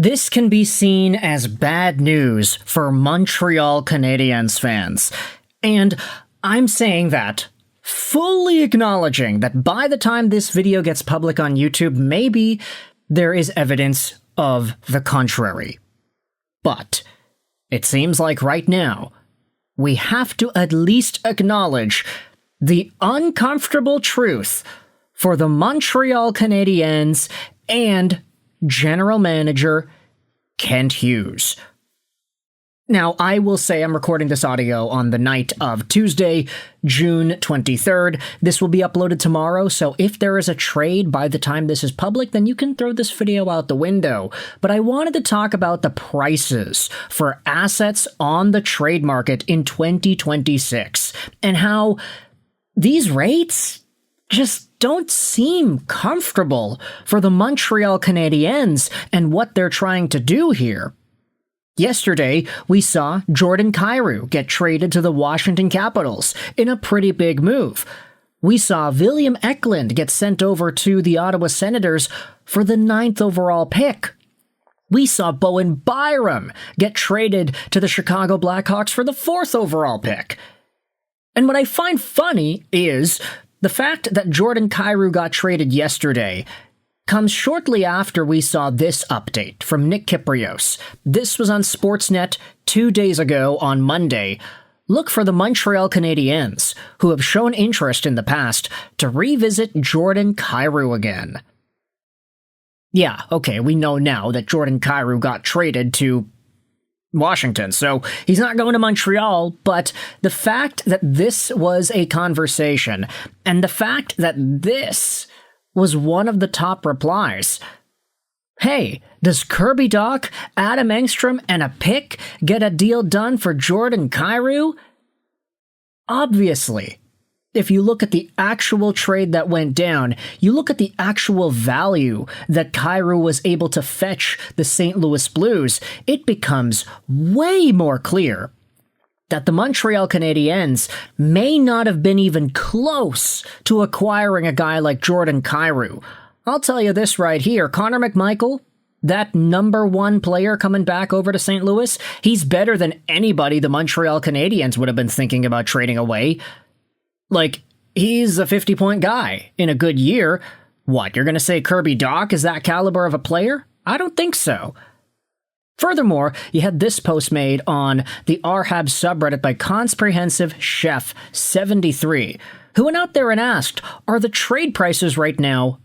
This can be seen as bad news for Montreal Canadiens fans. And I'm saying that, fully acknowledging that by the time this video gets public on YouTube, maybe there is evidence of the contrary. But it seems like right now, we have to at least acknowledge the uncomfortable truth for the Montreal Canadiens and General Manager Kent Hughes. Now, I will say I'm recording this audio on the night of Tuesday, June 23rd. This will be uploaded tomorrow, so if there is a trade by the time this is public, then you can throw this video out the window. But I wanted to talk about the prices for assets on the trade market in 2026 and how these rates just don't seem comfortable for the Montreal Canadiens and what they're trying to do here. Yesterday, we saw Jordan Kyrou get traded to the Washington Capitals in a pretty big move. We saw William Eklund get sent over to the Ottawa Senators for the 9th overall pick. We saw Bowen Byram get traded to the Chicago Blackhawks for the 4th overall pick. And what I find funny is the fact that Jordan Kyrou got traded yesterday comes shortly after we saw this update from Nick Kypreos. This was on Sportsnet 2 days ago on Monday. Look for the Montreal Canadiens, who have shown interest in the past, to revisit Jordan Kyrou again. Yeah, okay, we know now that Jordan Kyrou got traded to Washington, so he's not going to Montreal, but the fact that this was a conversation, and the fact that this was one of the top replies. Hey, does Kirby Dach, Adam Engstrom, and a pick get a deal done for Jordan Kyrou? Obviously. If you look at the actual trade that went down, you look at the actual value that Kyrou was able to fetch the St. Louis Blues, it becomes way more clear that the Montreal Canadiens may not have been even close to acquiring a guy like Jordan Kyrou. I'll tell you this right here, Connor McMichael, that number one player coming back over to St. Louis, he's better than anybody the Montreal Canadiens would have been thinking about trading away. Like, he's a 50-point guy in a good year. What, you're going to say Kirby Dach is that caliber of a player? I don't think so. Furthermore, you had this post made on the RHAB subreddit by Comprehensive Chef 73, who went out there and asked, are the trade prices right now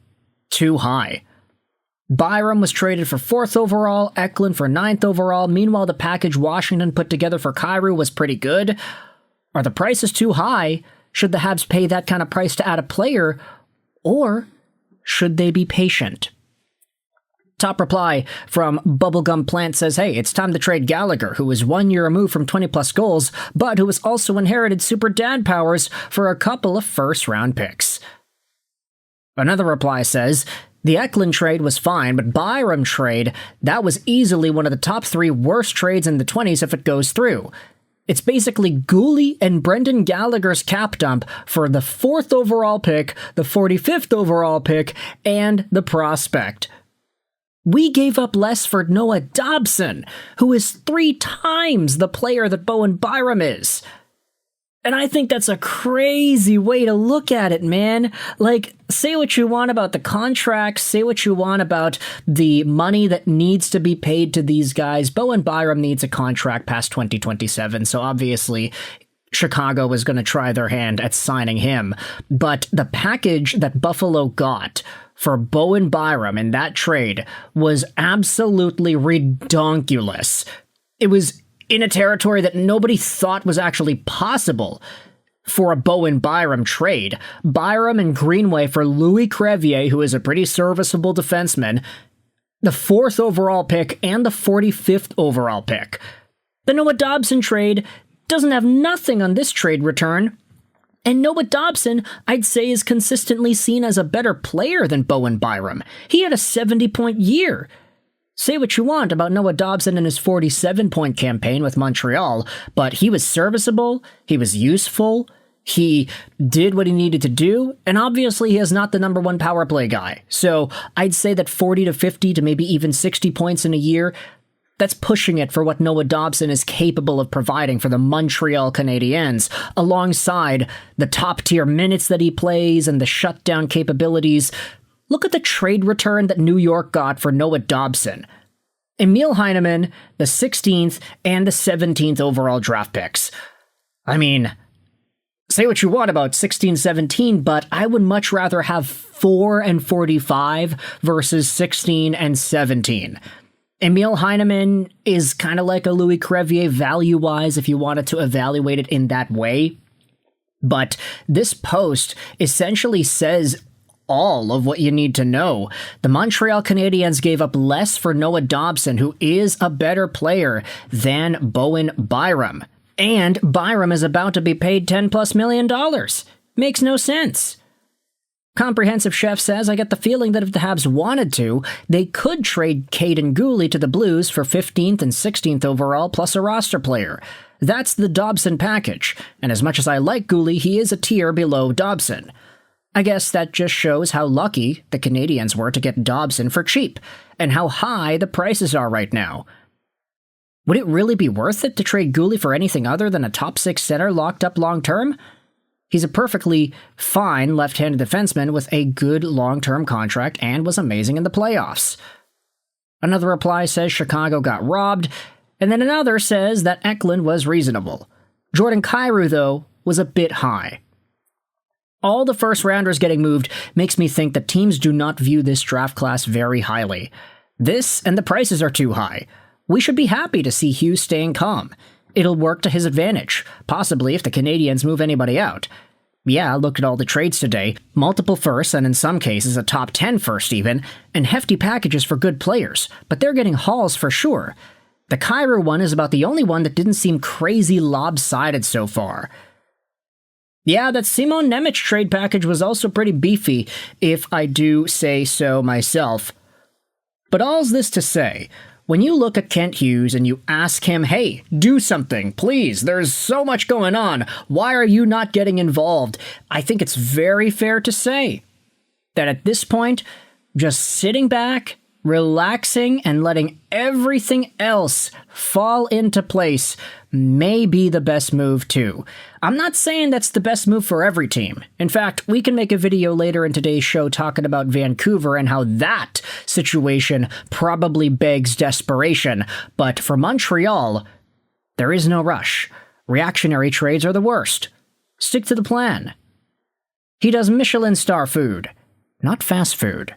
too high? Byram was traded for 4th overall, Eklund for 9th overall. Meanwhile, the package Washington put together for Kyrou was pretty good. Are the prices too high? Should the Habs pay that kind of price to add a player? Or should they be patient? Top reply from Bubblegum Plant says, hey, it's time to trade Gallagher, who was 1 year removed from 20-plus goals, but who has also inherited super dad powers for a couple of first-round picks. Another reply says, the Eklund trade was fine, but Byram trade, that was easily one of the top 3 worst trades in the 20s if it goes through. It's basically Gooley and Brendan Gallagher's cap dump for the 4th overall pick, the 45th overall pick, and the prospect. We gave up less for Noah Dobson, who is 3 times the player that Bowen Byram is. And I think that's a crazy way to look at it, man. Like, say what you want about the contracts, say what you want about the money that needs to be paid to these guys. Bowen Byram needs a contract past 2027, so obviously Chicago was going to try their hand at signing him. But the package that Buffalo got for Bowen Byram in that trade was absolutely redonkulous. It was in a territory that nobody thought was actually possible for a Bowen Byram trade. Byram and Greenway for Louis Crevier, who is a pretty serviceable defenseman, the 4th overall pick and the 45th overall pick. The Noah Dobson trade doesn't have nothing on this trade return, and Noah Dobson, I'd say, is consistently seen as a better player than Bowen Byram. He had a 70-point year. Say what you want about Noah Dobson and his 47-point campaign with Montreal, but he was serviceable, he was useful, He did what he needed to do, and obviously he is not the number one power play guy. So I'd say that 40 to 50 to maybe even 60 points in a year, that's pushing it for what Noah Dobson is capable of providing for the Montreal Canadiens, alongside the top-tier minutes that he plays and the shutdown capabilities. Look at the trade return that New York got for Noah Dobson. Emil Heineman, the 16th and the 17th overall draft picks. I mean, say what you want about 16-17, but I would much rather have 4 and 45 versus 16 and 17. Emil Heineman is kind of like a Louis Crevier value-wise if you wanted to evaluate it in that way. But this post essentially says all of what you need to know. The Montreal Canadiens gave up less for Noah Dobson, who is a better player than Bowen Byram. And Byram is about to be paid $10+ million. Makes no sense. Comprehensive Chef says, I get the feeling that if the Habs wanted to, they could trade Caden Gooley to the Blues for 15th and 16th overall plus a roster player. That's the Dobson package, and as much as I like Gooley, he is a tier below Dobson. I guess that just shows how lucky the Canadiens were to get Dobson for cheap, and how high the prices are right now. Would it really be worth it to trade Gooley for anything other than a top 6 center locked up long term? He's a perfectly fine left-handed defenseman with a good long-term contract and was amazing in the playoffs. Another reply says Chicago got robbed, and then another says that Eklund was reasonable. Jordan Kyrou, though, was a bit high. All the first-rounders getting moved makes me think that teams do not view this draft class very highly. This and the prices are too high. We should be happy to see Hughes staying calm. It'll work to his advantage, possibly if the Canadiens move anybody out. Yeah, I looked at all the trades today, multiple firsts and in some cases a top 10 first even, and hefty packages for good players, but they're getting hauls for sure. The Kyrou one is about the only one that didn't seem crazy lopsided so far. Yeah, that Simon Nemec trade package was also pretty beefy, if I do say so myself. But all's this to say, when you look at Kent Hughes and you ask him, hey, do something, please, there's so much going on, why are you not getting involved? I think it's very fair to say that at this point, just sitting back, relaxing, and letting everything else fall into place may be the best move too. I'm not saying that's the best move for every team. In fact, we can make a video later in today's show talking about Vancouver and how that situation probably begs desperation. But for Montreal, there is no rush. Reactionary trades are the worst. Stick to the plan. He does Michelin star food, not fast food.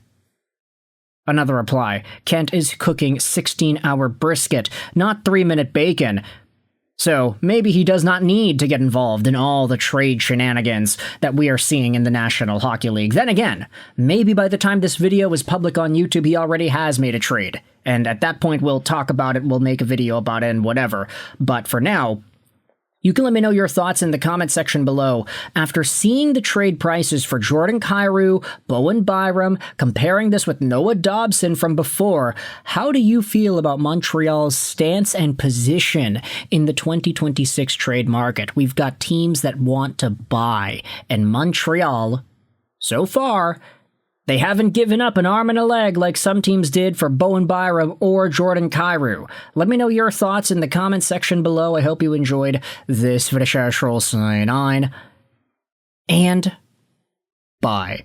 Another reply, Kent is cooking 16-hour brisket, not 3-minute bacon. So maybe he does not need to get involved in all the trade shenanigans that we are seeing in the National Hockey League. Then again, maybe by the time this video is public on YouTube, he already has made a trade. And at that point, we'll talk about it, we'll make a video about it, and whatever. But for now, you can let me know your thoughts in the comment section below. After seeing the trade prices for Jordan Kyrou, Bowen Byram, comparing this with Noah Dobson from before, how do you feel about Montreal's stance and position in the 2026 trade market? We've got teams that want to buy, and Montreal, so far, they haven't given up an arm and a leg like some teams did for Bowen Byram or Jordan Kyrou. Let me know your thoughts in the comment section below. I hope you enjoyed this video. And bye.